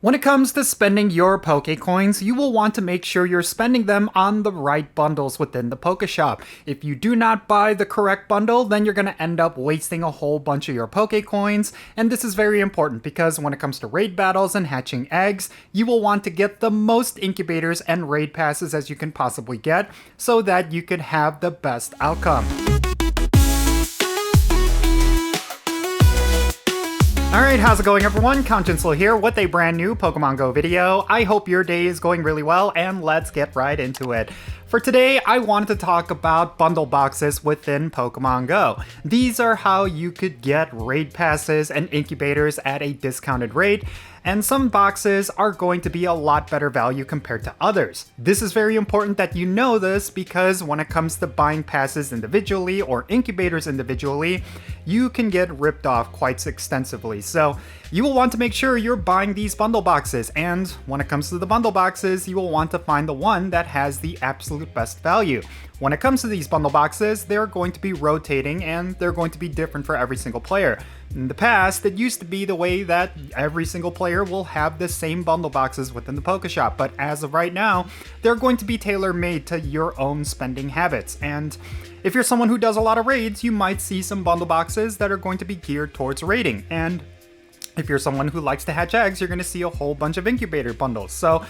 When it comes to spending your Pokécoins, you will want to make sure you're spending them on the right bundles within the Pokéshop. If you do not buy the correct bundle, then you're going to end up wasting a whole bunch of your Pokécoins, and this is very important because when it comes to raid battles and hatching eggs, you will want to get the most incubators and raid passes as you can possibly get so that you could have the best outcome. Alright, how's it going everyone? Jinsula here with a brand new Pokemon Go video. I hope your day is going really well, and let's get right into it. For today, I wanted to talk about bundle boxes within Pokemon Go. These are how you could get raid passes and incubators at a discounted rate, and some boxes are going to be a lot better value compared to others. This is very important that you know this because when it comes to buying passes individually or incubators individually, you can get ripped off quite extensively. So you will want to make sure you're buying these bundle boxes, and when it comes to the bundle boxes, you will want to find the one that has the absolute best value. When it comes to these bundle boxes, they're going to be rotating and they're going to be different for every single player. In the past, it used to be the way that every single player will have the same bundle boxes within the Pokéshop, but as of right now, they're going to be tailor-made to your own spending habits. And if you're someone who does a lot of raids, you might see some bundle boxes that are going to be geared towards raiding. And if you're someone who likes to hatch eggs, you're going to see a whole bunch of incubator bundles. So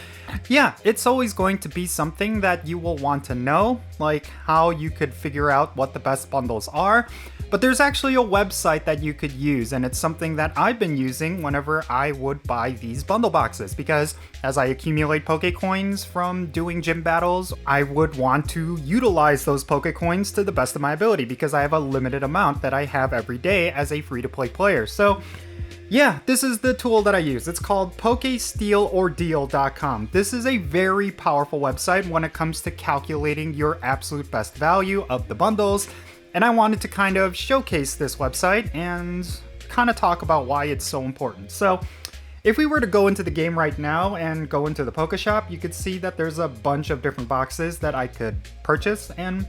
yeah, it's always going to be something that you will want to know, like how you could figure out what the best bundles are. But there's actually a website that you could use, and it's something that I've been using whenever I would buy these bundle boxes, because as I accumulate Pokécoins from doing gym battles, I would want to utilize those Pokécoins to the best of my ability because I have a limited amount that I have every day as a free-to-play player. So yeah, this is the tool that I use. It's called PokestealOrDeal.com. This is a very powerful website when it comes to calculating your absolute best value of the bundles. And I wanted to kind of showcase this website and kind of talk about why it's so important. So if we were to go into the game right now and go into the Pokéshop, you could see that there's a bunch of different boxes that I could purchase. And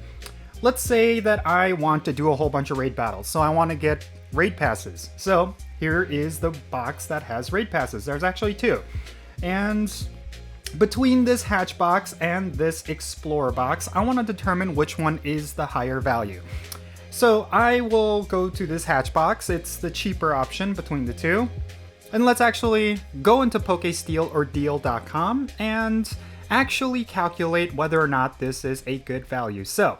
let's say that I want to do a whole bunch of raid battles. So I want to get raid passes. So here is the box that has raid passes. There's actually two. And between this hatch box and this explorer box, I want to determine which one is the higher value. So I will go to this hatch box. It's the cheaper option between the two. And let's actually go into PokestealOrDeal.com and actually calculate whether or not this is a good value. So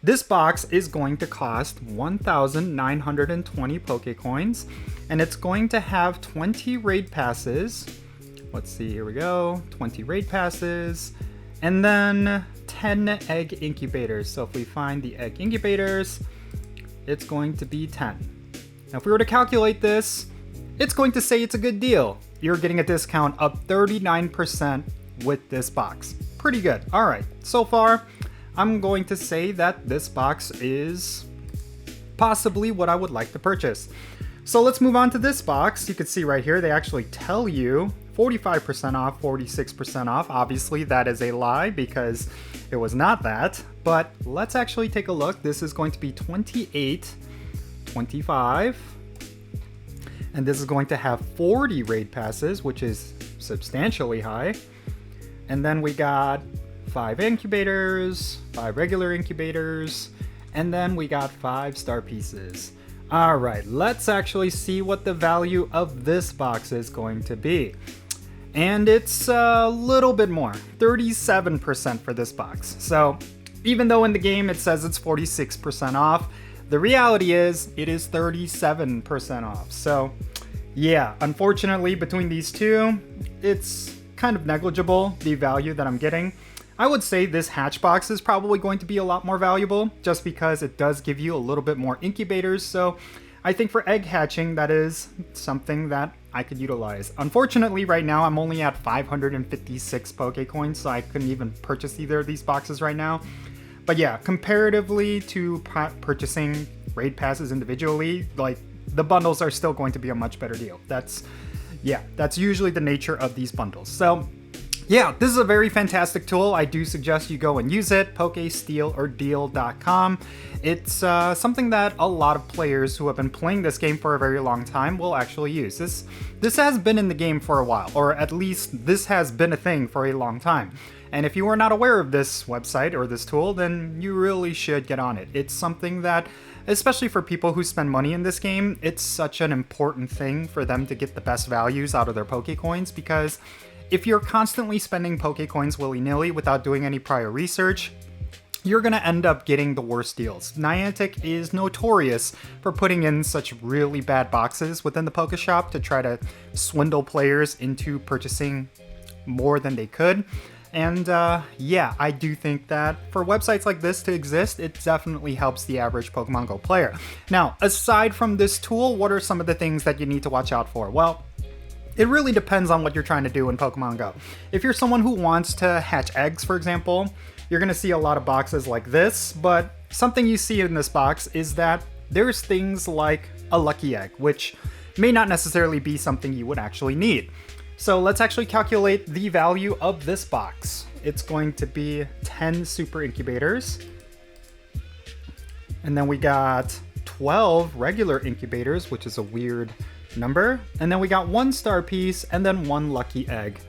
this box is going to cost 1,920 Pokécoins, and it's going to have 20 raid passes. Let's see, here we go, 20 raid passes, and then 10 egg incubators. So if we find the egg incubators, it's going to be 10. Now if we were to calculate this, it's going to say it's a good deal. You're getting a discount of 39% with this box. Pretty good. All right, so far, I'm going to say that this box is possibly what I would like to purchase. So let's move on to this box. You can see right here, they actually tell you 45% off, 46% off. Obviously, that is a lie because it was not that. But let's actually take a look. This is going to be 28, 25. And this is going to have 40 raid passes, which is substantially high. And then we got 5 incubators, 5 regular incubators, and then we got 5 star pieces. All right, let's actually see what the value of this box is going to be. And it's a little bit more, 37% for this box. So even though in the game it says it's 46% off, the reality is it is 37% off. So yeah, unfortunately between these two, it's kind of negligible, the value that I'm getting. I would say this hatch box is probably going to be a lot more valuable just because it does give you a little bit more incubators. So I think for egg hatching, that is something that I could utilize. Unfortunately, right now I'm only at 556 Pokécoins, so I couldn't even purchase either of these boxes right now. But yeah, comparatively to purchasing raid passes individually, like the bundles are still going to be a much better deal. That's usually the nature of these bundles. So yeah, this is a very fantastic tool. I do suggest you go and use it, pokestealordeal.com. It's something that a lot of players who have been playing this game for a very long time will actually use. This has been in the game for a while, or at least this has been a thing for a long time. And if you are not aware of this website or this tool, then you really should get on it. It's something that, especially for people who spend money in this game, it's such an important thing for them to get the best values out of their Pokécoins, because if you're constantly spending Pokécoins willy-nilly without doing any prior research, you're going to end up getting the worst deals. Niantic is notorious for putting in such really bad boxes within the Pokeshop to try to swindle players into purchasing more than they could. And yeah, I do think that for websites like this to exist, it definitely helps the average Pokemon Go player. Now, aside from this tool, what are some of the things that you need to watch out for? Well, it really depends on what you're trying to do in Pokemon Go. If you're someone who wants to hatch eggs, for example, you're going to see a lot of boxes like this, but something you see in this box is that there's things like a lucky egg, which may not necessarily be something you would actually need. So let's actually calculate the value of this box. It's going to be 10 super incubators. And then we got 12 regular incubators, which is a weird number. And then we got 1 star piece and then 1 lucky egg.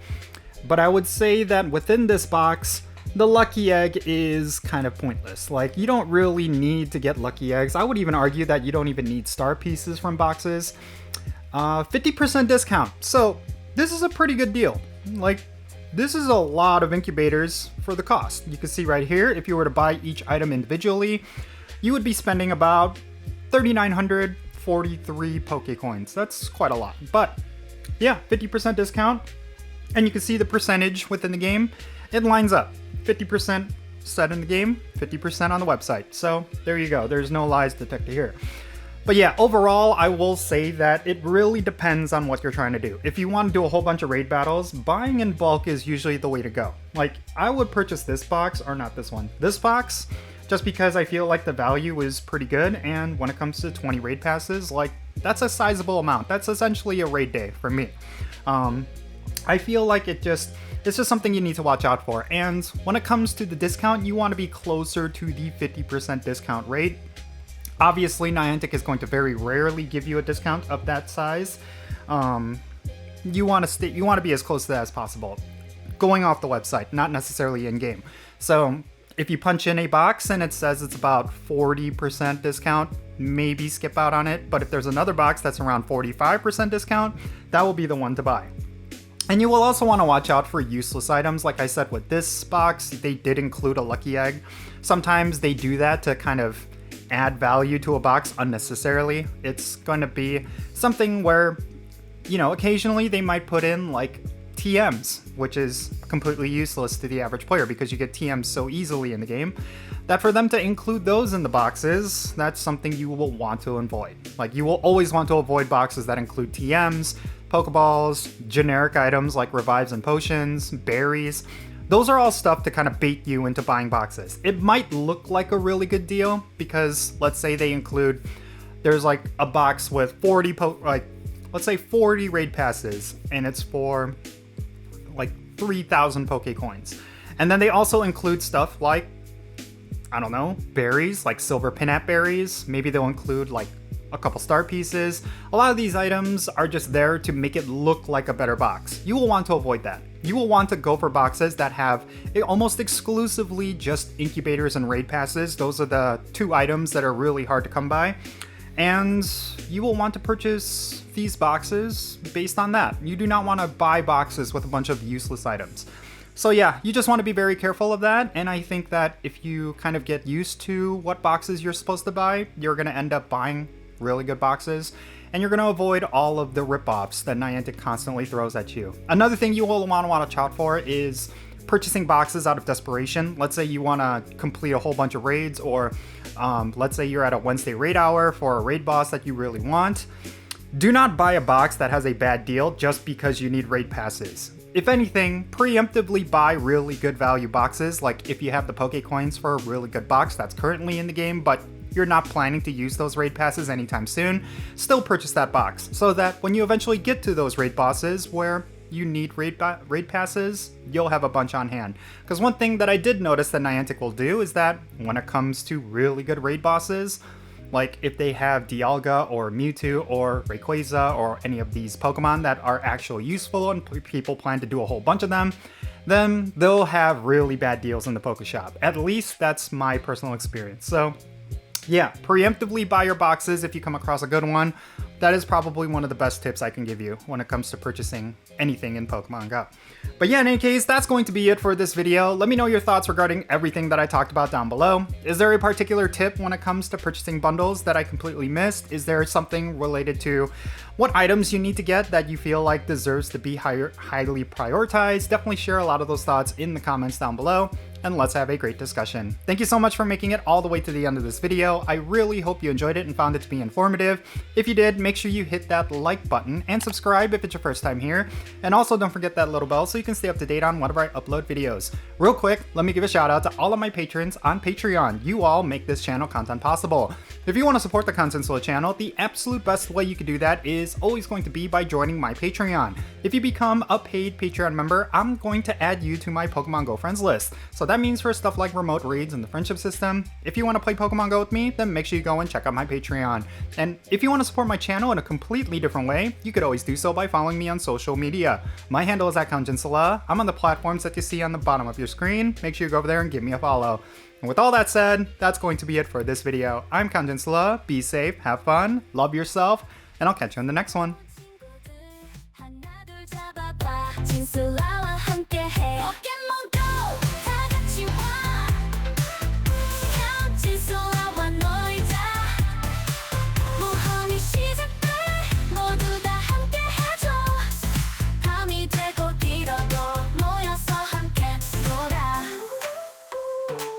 But I would say that within this box, the lucky egg is kind of pointless. Like, you don't really need to get lucky eggs. I would even argue that you don't even need star pieces from boxes. 50% discount. So this is a pretty good deal. Like, this is a lot of incubators for the cost. You can see right here, if you were to buy each item individually, you would be spending about 3,943 Pokécoins. That's quite a lot. But yeah, 50% discount. And you can see the percentage within the game. It lines up. 50% set in the game, 50% on the website. So there you go. There's no lies detected here. But yeah, overall, I will say that it really depends on what you're trying to do. If you want to do a whole bunch of raid battles, buying in bulk is usually the way to go. Like, I would purchase this box, or not this one, this box, just because I feel like the value is pretty good. And when it comes to 20 raid passes, like, that's a sizable amount. That's essentially a raid day for me. I feel like it's just something you need to watch out for. And when it comes to the discount, you want to be closer to the 50% discount rate. Obviously, Niantic is going to very rarely give you a discount of that size. You want to be as close to that as possible, going off the website, not necessarily in game. So if you punch in a box and it says it's about 40% discount, maybe skip out on it. But if there's another box that's around 45% discount, that will be the one to buy. And you will also want to watch out for useless items. Like I said, with this box, they did include a lucky egg. Sometimes they do that to kind of add value to a box unnecessarily. It's going to be something where, you know, occasionally they might put in like TMs, which is completely useless to the average player because you get TMs so easily in the game that for them to include those in the boxes, that's something you will want to avoid. Like, you will always want to avoid boxes that include TMs, Pokeballs, generic items like revives and potions, berries. Those are all stuff to kind of bait you into buying boxes. It might look like a really good deal because let's say they include, there's like a box with 40 let's say 40 raid passes and it's for like 3,000 Pokécoins. And then they also include stuff like, I don't know, berries, like silver pinap berries. Maybe they'll include like a couple star pieces. A lot of these items are just there to make it look like a better box. You will want to avoid that. You will want to go for boxes that have almost exclusively just incubators and raid passes. Those are the 2 items that are really hard to come by. And you will want to purchase these boxes based on that. You do not want to buy boxes with a bunch of useless items. So yeah, you just want to be very careful of that. And I think that if you kind of get used to what boxes you're supposed to buy, you're going to end up buying really good boxes, and you're going to avoid all of the rip-offs that Niantic constantly throws at you. Another thing you will want to watch out for is purchasing boxes out of desperation. Let's say you want to complete a whole bunch of raids, or let's say you're at a Wednesday raid hour for a raid boss that you really want. Do not buy a box that has a bad deal just because you need raid passes. If anything, preemptively buy really good value boxes, like if you have the Pokécoins for a really good box that's currently in the game, but you're not planning to use those raid passes anytime soon, still purchase that box so that when you eventually get to those raid bosses where you need raid passes, you'll have a bunch on hand. Because one thing that I did notice that Niantic will do is that when it comes to really good raid bosses, like if they have Dialga or Mewtwo or Rayquaza or any of these Pokemon that are actually useful and people plan to do a whole bunch of them, then they'll have really bad deals in the Pokeshop. At least that's my personal experience. So yeah, preemptively buy your boxes if you come across a good one. That is probably one of the best tips I can give you when it comes to purchasing anything in Pokemon Go. But yeah, in any case, that's going to be it for this video. Let me know your thoughts regarding everything that I talked about down below. Is there a particular tip when it comes to purchasing bundles that I completely missed? Is there something related to what items you need to get that you feel like deserves to be highly prioritized? Definitely share a lot of those thoughts in the comments down below, and let's have a great discussion. Thank you so much for making it all the way to the end of this video. I really hope you enjoyed it and found it to be informative. If you did, make sure you hit that like button and subscribe if it's your first time here. And also don't forget that little bell so you can stay up to date on whenever I upload videos. Real quick, let me give a shout out to all of my patrons on Patreon. You all make this channel content possible. If you want to support the Jinsula channel, the absolute best way you could do that is always going to be by joining my Patreon. If you become a paid Patreon member, I'm going to add you to my Pokemon Go friends list. So that means for stuff like remote raids and the friendship system, if you want to play Pokemon Go with me, then make sure you go and check out my Patreon. And if you want to support my channel in a completely different way, you could always do so by following me on social media. My handle is @Jinsula. I'm on the platforms that you see on the bottom of your screen. Make sure you go over there and give me a follow. And with all that said, that's going to be it for this video. I'm Jinsula. Be safe, have fun, love yourself, and I'll catch you in the next one.